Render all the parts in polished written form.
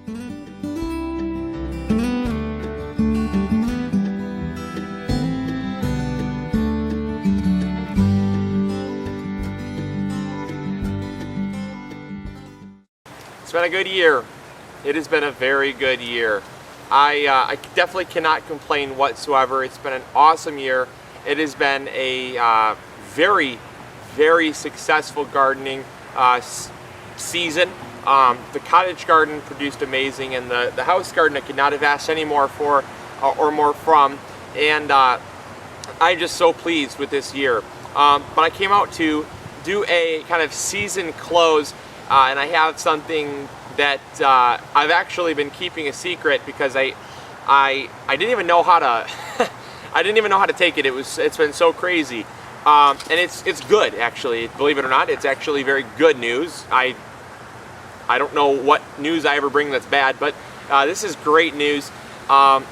It's been a good year. It has been a very good year. I definitely cannot complain whatsoever. It's been an awesome year. It has been a very, very successful gardening season. The cottage garden produced amazing, and the house garden I could not have asked any more for or more from. And I'm just so pleased with this year. But I came out to do a kind of season close, and I have something that I've actually been keeping a secret because I didn't even know how to I didn't even know how to take it. It's been so crazy, and it's good actually. Believe it or not, it's actually very good news. I don't know what news I ever bring that's bad, but this is great news, and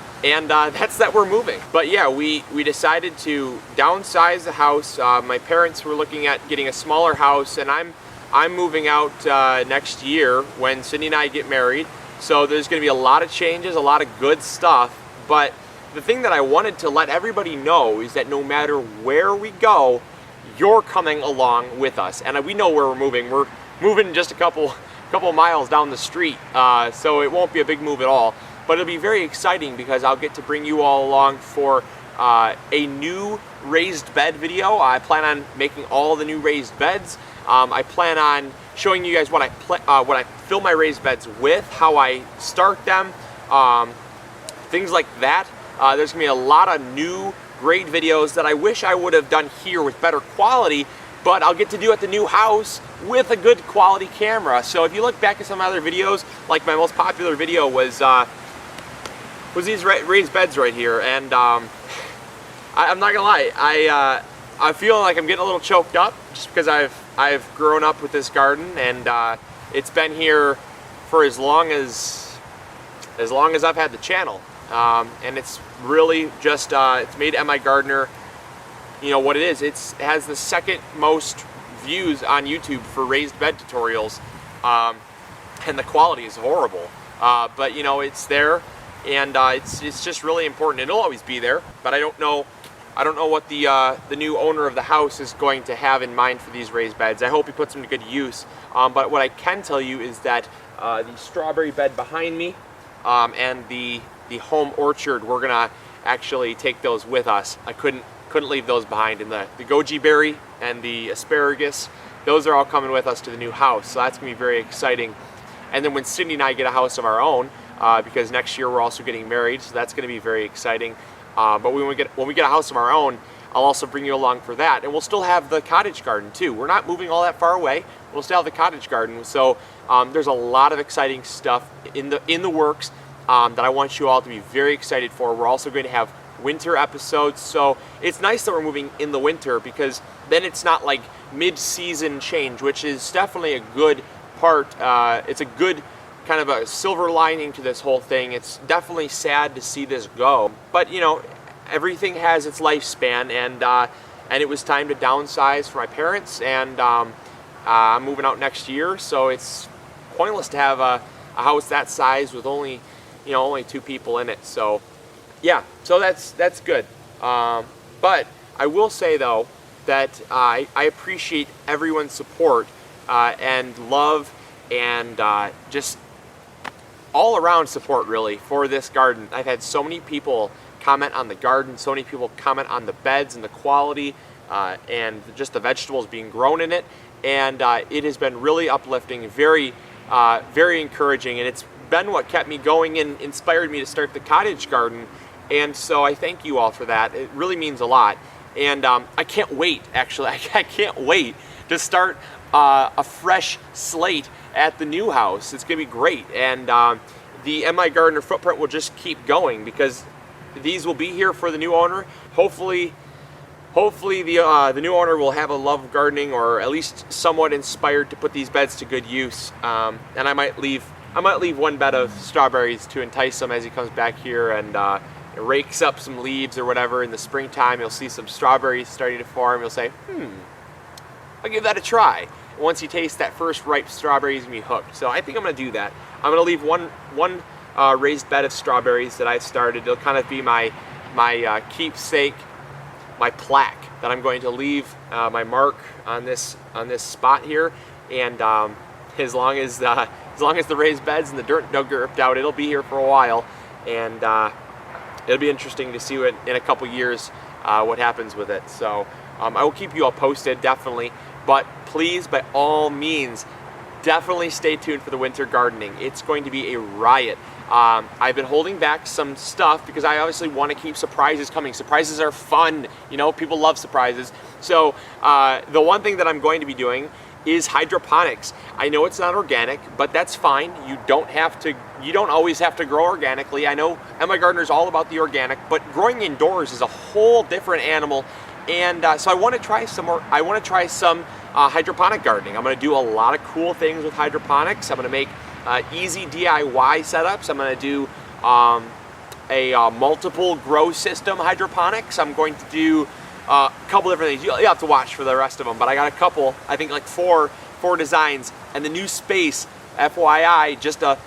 that's that we're moving. But yeah, we decided to downsize the house. My parents were looking at getting a smaller house, and I'm moving out next year when Cindy and I get married. So there's going to be a lot of changes, a lot of good stuff. But the thing that I wanted to let everybody know is that no matter where we go, you're coming along with us. And we know where we're moving. We're moving just a couple miles down the street, so it won't be a big move at all. But it'll be very exciting because I'll get to bring you all along for a new raised bed video. I plan on making all the new raised beds. I plan on showing you guys what I fill my raised beds with, how I start them, things like that. There's gonna be a lot of new great videos that I wish I would have done here with better quality, but I'll get to do at the new house with a good quality camera. So if you look back at some other videos, like my most popular video was these raised beds right here, and I'm not gonna lie, I feel like I'm getting a little choked up just because I've grown up with this garden, and it's been here for as long as I've had the channel, and it's really just it's made MIgardener, you know what it is. It has the second most views on YouTube for raised bed tutorials, and the quality is horrible, but you know, it's there, and it's just really important. It'll always be there, but I don't know what the new owner of the house is going to have in mind for these raised beds. I hope he puts them to good use. But what I can tell you is that the strawberry bed behind me and the home orchard, we're gonna actually take those with us. I couldn't leave those behind. And the goji berry and the asparagus, those are all coming with us to the new house. So that's gonna be very exciting. And then when Cindy and I get a house of our own, because next year we're also getting married, so that's gonna be very exciting. But when we get a house of our own, I'll also bring you along for that, and we'll still have the cottage garden too. We're not moving all that far away. We'll still have the cottage garden. So there's a lot of exciting stuff in the works that I want you all to be very excited for. We're also going to have winter episodes, so it's nice that we're moving in the winter because then it's not like mid-season change, which is definitely a good part. It's a good kind of a silver lining to this whole thing. It's definitely sad to see this go, but you know, everything has its lifespan, and it was time to downsize for my parents, and I'm moving out next year, so it's pointless to have a house that size with only two people in it. So yeah, so that's good. But I will say though that I appreciate everyone's support and love, and just all around support really for this garden. I've had so many people comment on the garden, so many people comment on the beds and the quality and just the vegetables being grown in it, and it has been really uplifting, very encouraging, and it's been what kept me going and inspired me to start the cottage garden. And so I thank you all for that. It really means a lot, and I can't wait, actually. I can't wait to start a fresh slate at the new house. It's gonna be great, and the MIgardener footprint will just keep going because these will be here for the new owner. Hopefully the new owner will have a love of gardening, or at least somewhat inspired to put these beds to good use. And I might leave one bed of strawberries to entice him as he comes back here and rakes up some leaves or whatever. In the springtime, you'll see some strawberries starting to form. You'll say, I'll give that a try. Once he tastes that first ripe strawberry, he's gonna be hooked. So I think I'm gonna do that. I'm gonna leave one raised bed of strawberries that I started. It'll kind of be my keepsake, my plaque that I'm going to leave my mark on this spot here. And as long as the raised beds and the dirt don't get ripped out, it'll be here for a while. And it'll be interesting to see what in a couple years what happens with it. So I will keep you all posted, definitely. But please, by all means, definitely stay tuned for the winter gardening. It's going to be a riot. I've been holding back some stuff because I obviously want to keep surprises coming. Surprises are fun, you know, people love surprises. So the one thing that I'm going to be doing is hydroponics. I know it's not organic, but that's fine. You don't always have to grow organically. I know MIgardener is all about the organic, but growing indoors is a whole different animal. And so I want to try some hydroponic gardening. I'm going to do a lot of cool things with hydroponics. I'm going to make easy DIY setups. I'm going to do a multiple grow system hydroponics. I'm going to do a couple different things. You'll have to watch for the rest of them, but I got a couple, I think like four designs. And the new space, FYI, just a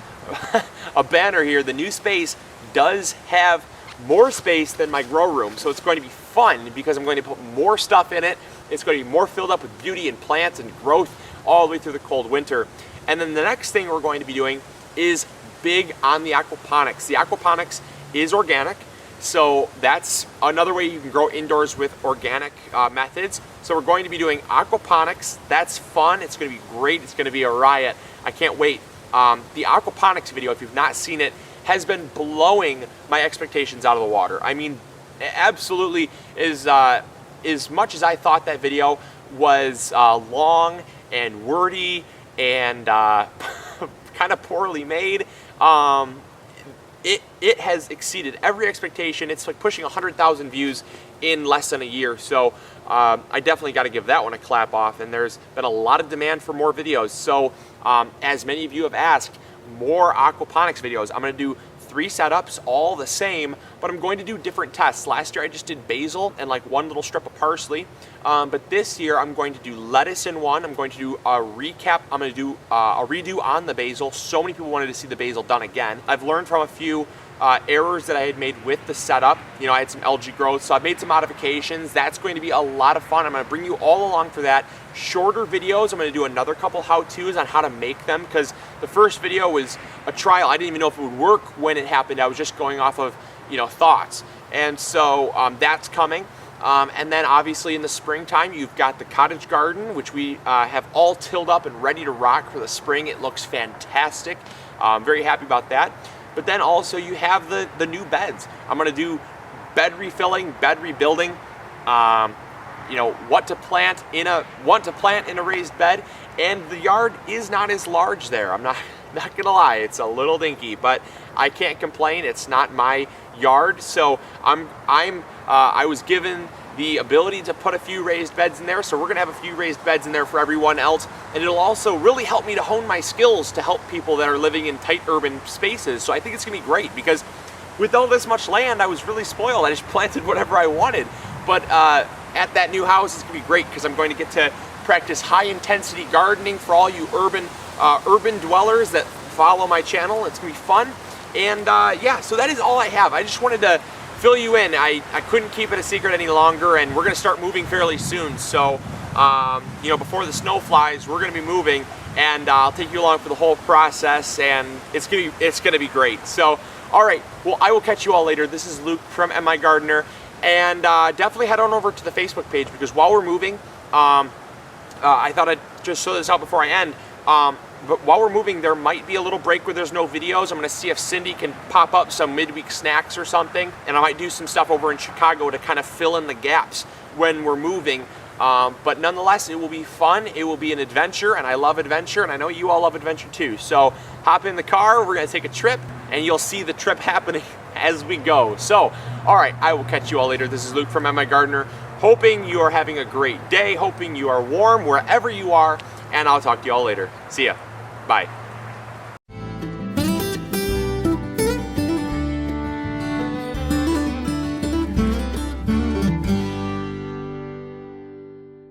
banner here, the new space does have more space than my grow room. So it's going to be fun because I'm going to put more stuff in it. It's going to be more filled up with beauty and plants and growth all the way through the cold winter. And then the next thing we're going to be doing is big on the aquaponics. The aquaponics is organic, so that's another way you can grow indoors with organic methods. So we're going to be doing aquaponics. That's fun. It's going to be great. It's going to be a riot. I can't wait. The aquaponics video, if you've not seen it, has been blowing my expectations out of the water. I mean, absolutely is as much as I thought that video was long and wordy and kind of poorly made, it has exceeded every expectation. It's like pushing 100,000 views in less than a year. So I definitely got to give that one a clap off. And there's been a lot of demand for more videos. So as many of you have asked, more aquaponics videos. I'm going to do 3 setups, all the same, but I'm going to do different tests. Last year I just did basil and like one little strip of parsley, but this year I'm going to do lettuce in one. I'm going to do a recap. I'm going to do a redo on the basil. So many people wanted to see the basil done again. I've learned from a few errors that I had made with the setup. You know, I had some algae growth, so I've made some modifications. That's going to be a lot of fun. I'm going to bring you all along for that. Shorter videos. I'm going to do another couple how-tos on how to make them, because the first video was a trial. I didn't even know if it would work when it happened. I was just going off of, you know, thoughts. And so that's coming. And then obviously in the springtime, you've got the cottage garden, which we have all tilled up and ready to rock for the spring. It looks fantastic. I'm very happy about that. But then also you have the new beds. I'm going to do bed refilling, bed rebuilding, you know, what to plant in a raised bed. And the yard is not as large there. I'm not gonna lie, it's a little dinky, but I can't complain. It's not my yard, so I was given the ability to put a few raised beds in there, so we're gonna have a few raised beds in there for everyone else, and it'll also really help me to hone my skills to help people that are living in tight urban spaces. So I think it's gonna be great, because with all this much land, I was really spoiled. I just planted whatever I wanted. But at that new house, it's gonna be great because I'm going to get to practice high-intensity gardening for all you urban dwellers that follow my channel. It's gonna be fun. And yeah, so that is all I have. I just wanted to fill you in. I couldn't keep it a secret any longer, and we're gonna start moving fairly soon. So you know, before the snow flies, we're gonna be moving, and I'll take you along for the whole process, and it's gonna be great. So all right, well, I will catch you all later. This is Luke from MIgardener. And definitely head on over to the Facebook page, because while we're moving, I thought I'd just show this out before I end. But while we're moving, there might be a little break where there's no videos. I'm going to see if Cindy can pop up some midweek snacks or something. And I might do some stuff over in Chicago to kind of fill in the gaps when we're moving. But nonetheless, it will be fun. It will be an adventure, and I love adventure, and I know you all love adventure too. So hop in the car, we're going to take a trip, and you'll see the trip happening as we go. So, all right, I will catch you all later. This is Luke from MIgardener. Hoping you are having a great day, hoping you are warm wherever you are, and I'll talk to you all later. See ya. Bye.